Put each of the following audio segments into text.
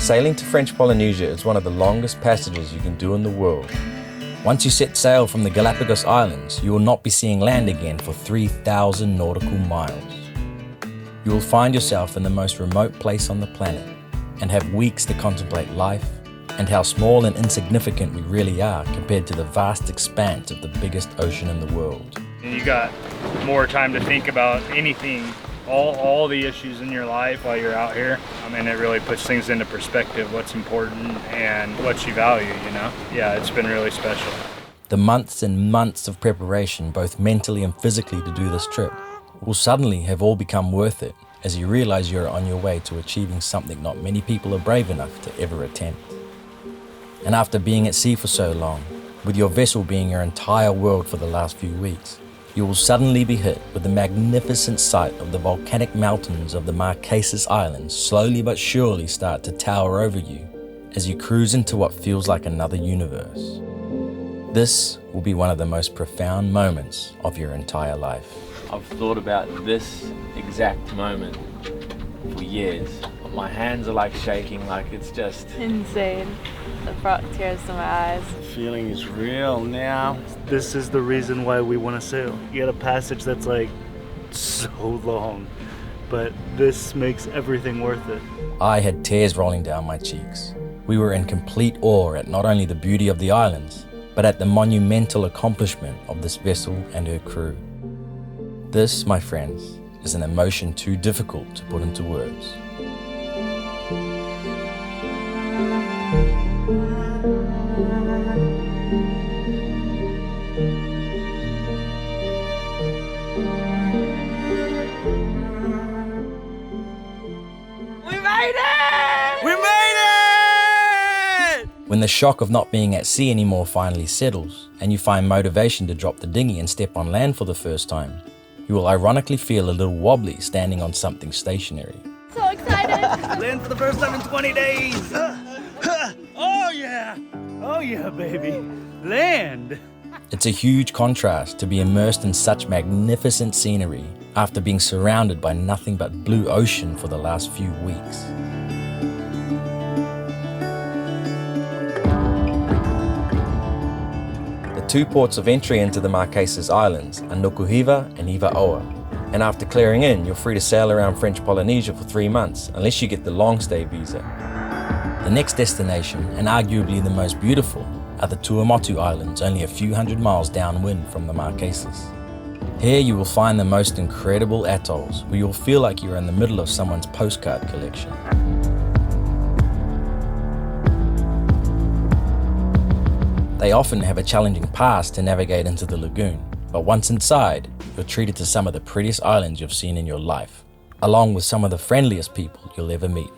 Sailing to French Polynesia is one of the longest passages you can do in the world. Once you set sail from the Galapagos Islands, you will not be seeing land again for 3,000 nautical miles. You will find yourself in the most remote place on the planet and have weeks to contemplate life and how small and insignificant we really are compared to the vast expanse of the biggest ocean in the world. You got more time to think about anything, all the issues in your life while you're out here. And it really puts things into perspective, what's important and what you value, you know? Yeah, it's been really special. The months and months of preparation, both mentally and physically, to do this trip will suddenly have all become worth it as you realize you're on your way to achieving something not many people are brave enough to ever attempt. And after being at sea for so long, with your vessel being your entire world for the last few weeks, you will suddenly be hit with the magnificent sight of the volcanic mountains of the Marquesas Islands slowly but surely start to tower over you as you cruise into what feels like another universe. This will be one of the most profound moments of your entire life. I've thought about this exact moment for years. My hands are like shaking, like it's just insane. It brought tears to my eyes. The feeling is real now. This is the reason why we want to sail. You get a passage that's like so long, but this makes everything worth it. I had tears rolling down my cheeks. We were in complete awe at not only the beauty of the islands, but at the monumental accomplishment of this vessel and her crew. This, my friends, is an emotion too difficult to put into words. When the shock of not being at sea anymore finally settles, and you find motivation to drop the dinghy and step on land for the first time, you will ironically feel a little wobbly standing on something stationary. So excited! Land for the first time in 20 days! Oh yeah! Oh yeah, baby! Land! It's a huge contrast to be immersed in such magnificent scenery after being surrounded by nothing but blue ocean for the last few weeks. The two ports of entry into the Marquesas Islands are Nukuhiva and Ivaoa, and after clearing in, you're free to sail around French Polynesia for 3 months, unless you get the long stay visa. The next destination, and arguably the most beautiful, are the Tuamotu Islands, only a few hundred miles downwind from the Marquesas. Here you will find the most incredible atolls, where you'll feel like you're in the middle of someone's postcard collection. They often have a challenging pass to navigate into the lagoon, but once inside, you're treated to some of the prettiest islands you've seen in your life, along with some of the friendliest people you'll ever meet.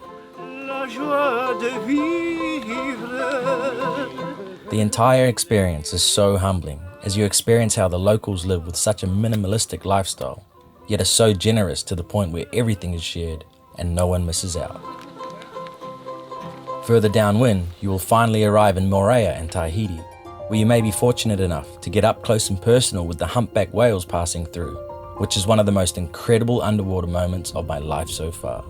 The entire experience is so humbling as you experience how the locals live with such a minimalistic lifestyle, yet are so generous to the point where everything is shared and no one misses out. Further downwind, you will finally arrive in Moorea and Tahiti, where you may be fortunate enough to get up close and personal with the humpback whales passing through, which is one of the most incredible underwater moments of my life so far.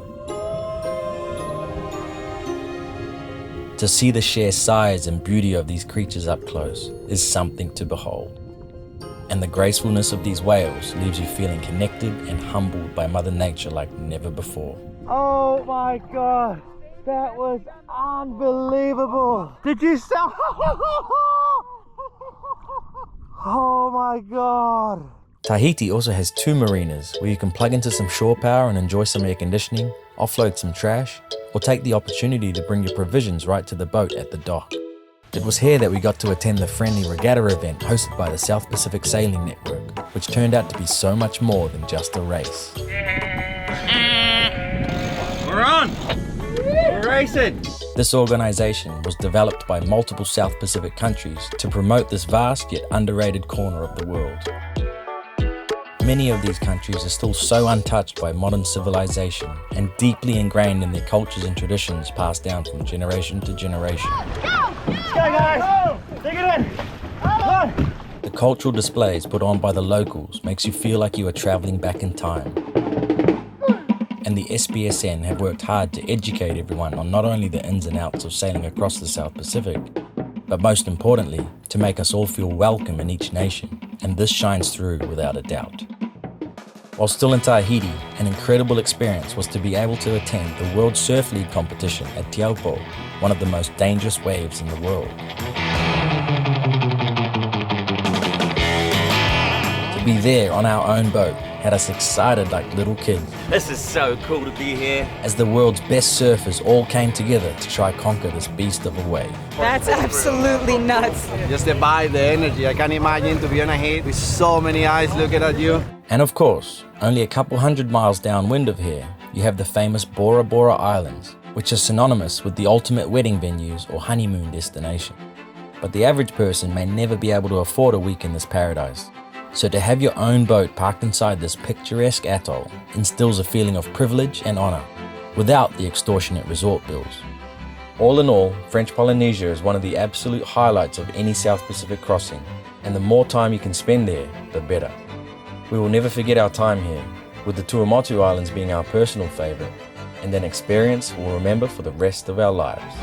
To see the sheer size and beauty of these creatures up close is something to behold. And the gracefulness of these whales leaves you feeling connected and humbled by Mother Nature like never before. Oh my God, that was unbelievable. Did you see? Oh my God. Tahiti also has 2 marinas where you can plug into some shore power and enjoy some air conditioning, offload some trash, or take the opportunity to bring your provisions right to the boat at the dock. It was here that we got to attend the friendly regatta event hosted by the South Pacific Sailing Network, which turned out to be so much more than just a race. We're on! We're racing! This organization was developed by multiple South Pacific countries to promote this vast yet underrated corner of the world. Many of these countries are still so untouched by modern civilization and deeply ingrained in their cultures and traditions passed down from generation to generation. Let's go, guys! Take it in! Come on! The cultural displays put on by the locals makes you feel like you are traveling back in time. and the SPSN have worked hard to educate everyone on not only the ins and outs of sailing across the South Pacific, but most importantly, to make us all feel welcome in each nation, and this shines through without a doubt. While still in Tahiti, an incredible experience was to be able to attend the World Surf League competition at Taupo, one of the most dangerous waves in the world. To be there on our own boat had us excited like little kids, This is so cool to be here. as the world's best surfers all came together to try conquer this beast of a wave. That's absolutely nuts. Just the vibe, the energy. I can't imagine to be on a heat with so many eyes looking at you. And of course, only a couple hundred miles downwind of here, you have the famous Bora Bora Islands, which are synonymous with the ultimate wedding venues or honeymoon destination. But the average person may never be able to afford a week in this paradise. So to have your own boat parked inside this picturesque atoll instills a feeling of privilege and honor, without the extortionate resort bills. All in all, French Polynesia is one of the absolute highlights of any South Pacific crossing, and the more time you can spend there, the better. We will never forget our time here, with the Tuamotu Islands being our personal favourite, and an experience we'll remember for the rest of our lives.